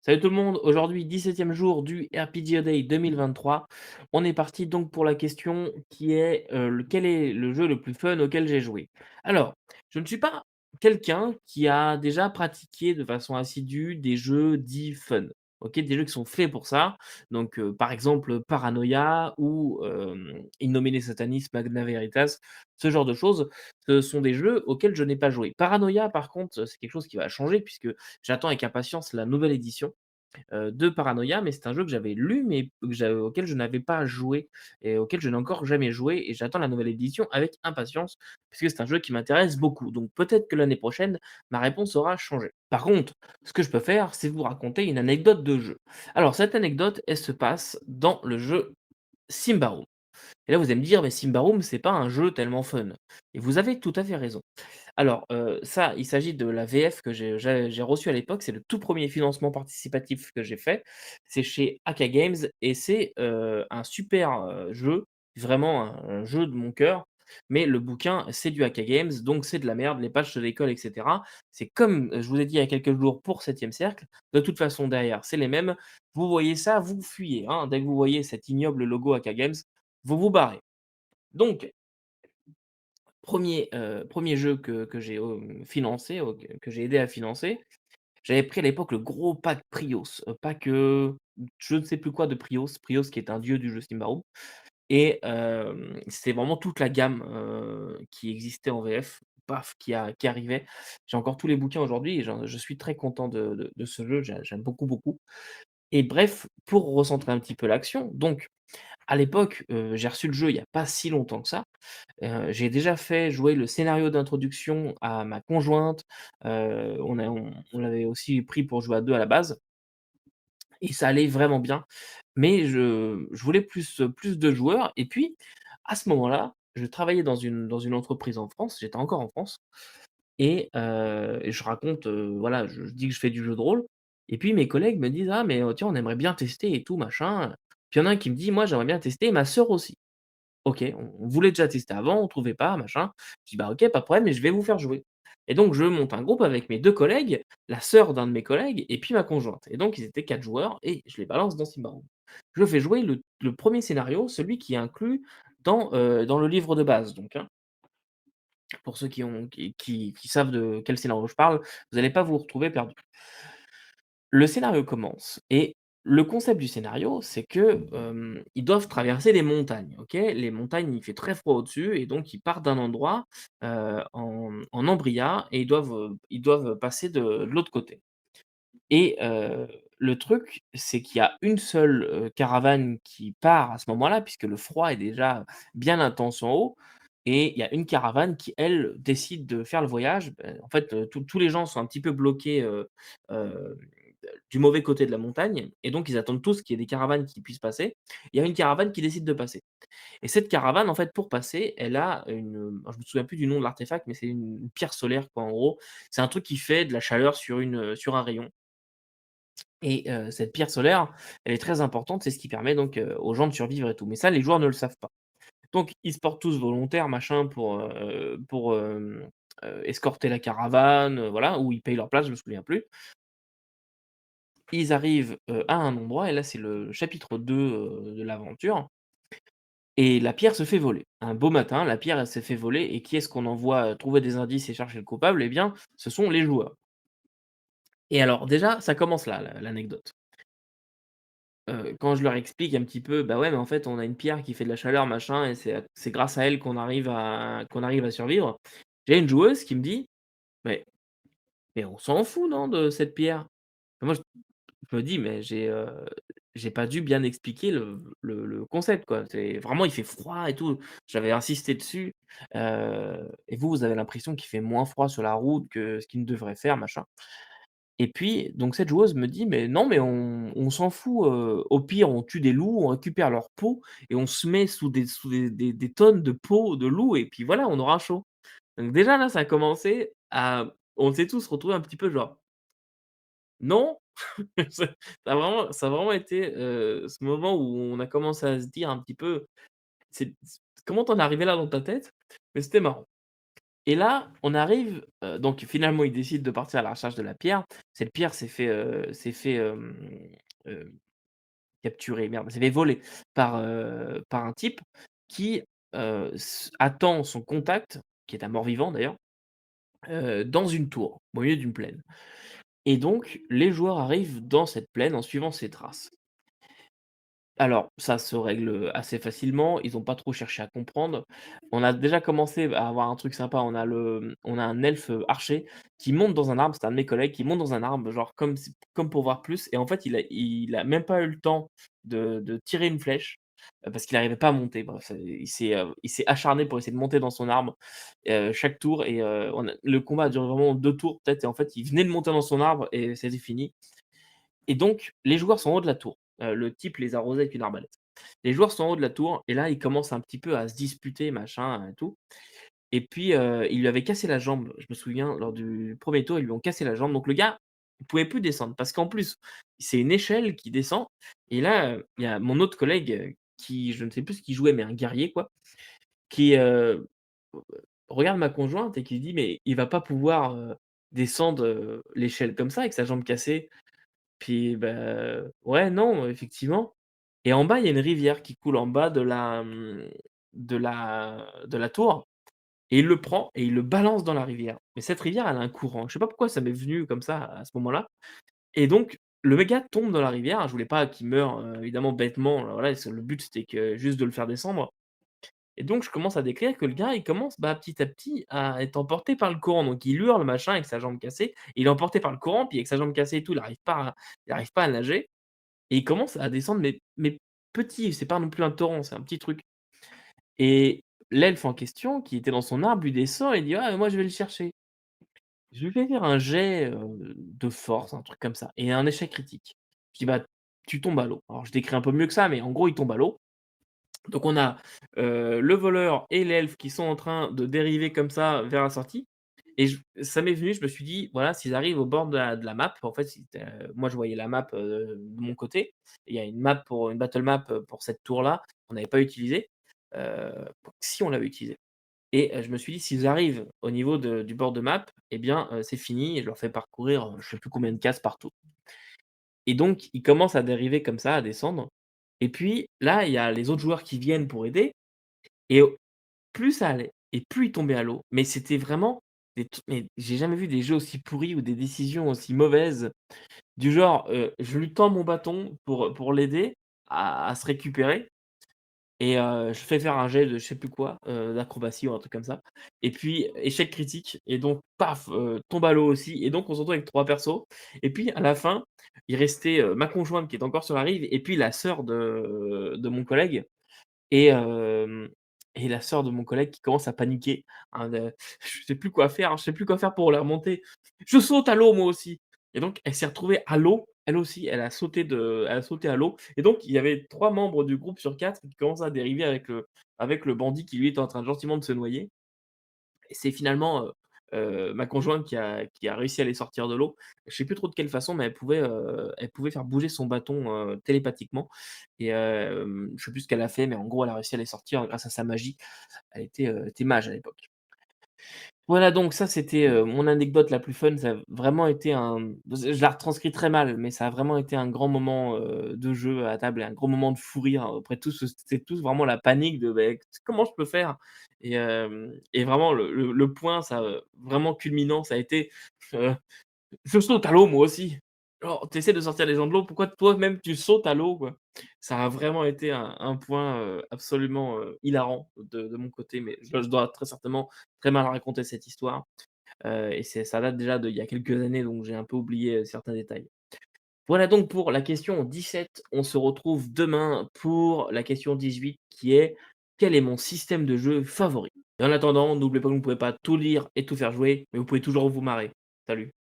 Salut tout le monde, aujourd'hui 17e jour du RPGA Day 2023. On est parti donc pour la question qui est quel est le jeu le plus fun auquel j'ai joué? Alors, je ne suis pas quelqu'un qui a déjà pratiqué de façon assidue des jeux dits fun. Ok, des jeux qui sont faits pour ça. Donc, par exemple, Paranoia ou In Nomine Satanis Magna Veritas, ce genre de choses. Ce sont des jeux auxquels je n'ai pas joué. Paranoia, par contre, c'est quelque chose qui va changer puisque j'attends avec impatience la nouvelle édition de Paranoia, mais c'est un jeu que j'avais lu, mais auquel je n'avais pas joué et auquel je n'ai encore jamais joué et j'attends la nouvelle édition avec impatience, puisque c'est un jeu qui m'intéresse beaucoup. Donc peut-être que l'année prochaine, ma réponse aura changé. Par contre, ce que je peux faire, c'est vous raconter une anecdote de jeu. Alors cette anecdote, elle se passe dans le jeu Symbaroum. Et là, vous allez me dire: «Mais Symbaroum, c'est pas un jeu tellement fun» et vous avez tout à fait raison. Alors, ça, il s'agit de la VF que j'ai reçue à l'époque. C'est le tout premier financement participatif que j'ai fait. C'est chez Aka Games et c'est, un super, jeu, vraiment un jeu de mon cœur. Mais le bouquin, c'est du Aka Games, donc c'est de la merde, les pages se décollent et cetera. C'est comme, je vous ai dit il y a quelques jours pour Septième cercle. De toute façon, derrière, c'est les mêmes. Vous voyez ça, vous fuyez, hein. Dès que vous voyez cet ignoble logo Aka Games, vous vous barrez. Donc premier jeu que j'ai, financé, que j'ai aidé à financer, j'avais pris à l'époque le gros pack Prios, pack, je ne sais plus quoi de Prios, Prios qui est un dieu du jeu Symbaroum et c'était vraiment toute la gamme, qui existait en VF, paf, qui arrivait. J'ai encore tous les bouquins aujourd'hui et je suis très content de ce jeu, j'aime beaucoup, beaucoup et bref, pour recentrer un petit peu l'action, donc à l'époque, j'ai reçu le jeu il y a pas si longtemps que ça. J'ai déjà fait jouer le scénario d'introduction à ma conjointe, on l'avait aussi pris pour jouer à 2 à la base et ça allait vraiment bien. Mais je voulais plus de joueurs et puis, à ce moment-là, je travaillais dans une entreprise en France, j'étais encore en France et je raconte, voilà, je dis que je fais du jeu de rôle et puis mes collègues me disent: «Ah mais, tiens, on aimerait bien tester et tout machin». Puis il y en a un qui me dit: «Moi, j'aimerais bien tester et ma sœur aussi». OK, on voulait déjà tester avant, on trouvait pas, machin. Je dis: «Bah, OK, pas de problème, mais je vais vous faire jouer» et donc je monte un groupe avec mes 2 collègues, la sœur d'un de mes collègues et puis ma conjointe et donc ils étaient 4 joueurs et je les balance dans Symbaroum. Je fais jouer le 1er scénario, celui qui est inclus dans le livre de base donc, hein. Pour ceux qui savent de quel scénario je parle, vous allez pas vous retrouver perdus. Le scénario commence et le concept du scénario, c'est que, ils doivent traverser des montagnes, OK? Les montagnes, il fait très froid au-dessus et donc ils partent d'un endroit, en embriat et ils doivent passer de l'autre côté et le truc, c'est qu'il y a une seule, caravane qui part à ce moment-là, puisque le froid est déjà bien intense en haut et il y a une caravane qui, elle, décide de faire le voyage. En fait, tous les gens sont un petit peu bloqués, heu, du mauvais côté de la montagne et donc ils attendent tous qu'il y ait des caravanes qui puissent passer. Il y a une caravane qui décide de passer et cette caravane, en fait, pour passer, elle a alors je me souviens plus du nom de l'artefact, mais c'est une pierre solaire, quoi, en gros. C'est un truc qui fait de la chaleur sur un rayon et cette pierre solaire, elle est très importante, c'est ce qui permet donc, aux gens de survivre et tout. Mais ça, les joueurs ne le savent pas. Donc ils se portent tous volontaires, machin, pour escorter la caravane, voilà, ou ils payent leur place, je me souviens plus. Ils arrivent, à un endroit et là, c'est le chapitre 2 de l'aventure et la pierre se fait voler. Un beau matin, la pierre, elle s'est fait voler et qui est-ce qu'on envoie, trouver des indices et chercher le coupable? Eh bien, ce sont les joueurs et alors déjà, ça commence là, l'anecdote. Quand je leur explique un petit peu, bah, ouais, mais en fait, on a une pierre qui fait de la chaleur, machin et c'est grâce à elle qu'on arrive à survivre. J'ai une joueuse qui me dit: «Mais on s'en fout, non, de cette pierre?» Moi, je me dis: «Mais j'ai pas dû bien expliquer le concept, quoi. C'est vraiment, il fait froid et tout». J'avais insisté dessus, et vous avez l'impression qu'il fait moins froid sur la route que ce qu'il ne devrait faire, machin. Et puis, donc cette joueuse me dit: «Mais non, mais on s'en fout, au pire, on tue des loups, on récupère leur peau et on se met sous des tonnes de peau de loup et puis voilà, on aura chaud». Donc déjà là, ça a commencé à on s'est tous retrouvés un petit peu genre: «Non». Ça a vraiment été, ce moment où on a commencé à se dire un petit peu: «C'est comment tu en es arrivé là dans ta tête?» Mais c'était marrant. Et là, on arrive, donc finalement, il décide de partir à la recherche de la pierre. Cette pierre heu, capturer, merde, s'est fait voler par un type qui, attend son contact, qui est un mort-vivant d'ailleurs, dans une tour, au milieu d'une plaine. Et donc les joueurs arrivent dans cette plaine en suivant ses traces. Alors, ça se règle, assez facilement, ils ont pas trop cherché à comprendre. On a déjà commencé à avoir un truc sympa, on a un elfe, archer qui monte dans un arbre, c'est un de mes collègues qui monte dans un arbre, genre comme pour voir plus et en fait, il a même pas eu le temps de tirer une flèche, parce qu'il arrivait pas à monter. Bref, il s'est acharné pour essayer de monter dans son arbre, chaque tour et on a le combat a duré vraiment 2 tours peut-être et en fait, il venait de monter dans son arbre et c'était fini. Et donc, les joueurs sont en haut de la tour. Le type les arrosait avec une arbalète. Les joueurs sont en haut de la tour et là, ils commencent un petit peu à se disputer, machin et tout. Et puis, ils lui avaient cassé la jambe. Je me souviens, lors du premier tour, ils lui ont cassé la jambe. Donc le gars, il pouvait plus descendre parce qu'en plus, c'est une échelle qui descend et là, il y a mon autre collègue, qui je ne sais plus ce qu'il jouait, mais un guerrier quoi, qui, regarde ma conjointe et qui dit: «Mais il va pas pouvoir, descendre, l'échelle comme ça avec sa jambe cassée». Puis, bah, ouais, non, effectivement et en bas, il y a une rivière qui coule en bas de la tour et il le prend et il le balance dans la rivière. Mais cette rivière, elle a un courant. Je sais pas pourquoi ça m'est venu comme ça, à ce moment-là et donc le gars tombe dans la rivière. Je voulais pas qu'il meure, évidemment bêtement, voilà, le but, c'était que juste de le faire descendre et donc je commence à décrire que le gars, il commence, bah, petit à petit à être emporté par le courant. Donc il hurle, machin, avec sa jambe cassée. Il est emporté par le courant, puis avec sa jambe cassée et tout, il arrive pas à nager et il commence à descendre, mais petit, c'est pas non plus un torrent, c'est un petit truc et l'elfe en question, qui était dans son arbre, lui descend et dit: «Ah, moi je vais le chercher». Je lui fais faire un jet, de force, un truc comme ça et un échec critique. Je dis: «Bah, tu tombes à l'eau». Alors je décris un peu mieux que ça, mais en gros, il tombe à l'eau. Donc on a, le voleur et l'elfe qui sont en train de dériver comme ça vers la sortie et ça m'est venu, je me suis dit: «Voilà, s'ils arrivent au bord de la map», en fait, moi je voyais la map, de mon côté. Il y a une battle map, pour cette tour-là, qu'on n'avait pas utilisée, si on l'avait utilisée et je me suis dit: «S'ils arrivent au niveau du bord de map et bien, c'est fini» et je leur fais parcourir, je sais plus combien de cases par tour et donc ils commencent à dériver comme ça, à descendre et puis là, il y a les autres joueurs qui viennent pour aider et plus ça allait et plus il tombait à l'eau, mais c'était vraiment mais j'ai jamais vu des jeux aussi pourris ou des décisions aussi mauvaises. Du genre, je lui tends mon bâton pour l'aider à se récupérer et je fais faire un jet de je sais plus quoi, d'acrobatie ou un truc comme ça et puis échec critique et donc paf, tombe à l'eau aussi et donc on se retrouve avec 3 persos et puis à la fin, il restait, ma conjointe qui est encore sur la rive et puis la sœur de mon collègue et la sœur de mon collègue qui commence à paniquer, hein, de: «Je sais plus quoi faire, je sais plus quoi faire pour la remonter. Je saute à l'eau moi aussi» et donc elle s'est retrouvée à l'eau, elle aussi, elle a sauté à l'eau et donc il y avait 3 membres du groupe sur 4 qui commencent à dériver avec le bandit qui lui était en train gentiment de se noyer et c'est finalement, ma conjointe qui a réussi à les sortir de l'eau. Je sais plus trop de quelle façon, mais elle pouvait faire bouger son bâton, télépathiquement et je sais plus ce qu'elle a fait, mais en gros, elle a réussi à les sortir grâce à sa magie. Elle était mage à l'époque. Voilà donc ça c'était, mon anecdote la plus fun, ça a vraiment été je la retranscris très mal, mais ça a vraiment été un grand moment, de jeu à table et un gros moment de fou rire auprès de tous, c'était tous vraiment la panique de: «Beh, comment je peux faire?» et vraiment le point ça, vraiment culminant, ça a été, heu je saute à l'eau moi aussi. Genre, tu essaies de sortir les gens de l'eau, pourquoi toi-même tu sautes à l'eau, quoi? Ça a vraiment été un point, absolument, hilarant de mon côté, mais je dois très certainement très mal raconter cette histoire, et ça date déjà d'il y a quelques années, donc j'ai un peu oublié, certains détails. Voilà donc pour la question 17. On se retrouve demain pour la question 18 qui est: «Quel est mon système de jeu favori?» Et en attendant, n'oubliez pas que vous ne pouvez pas tout lire et tout faire jouer, mais vous pouvez toujours vous marrer. Salut.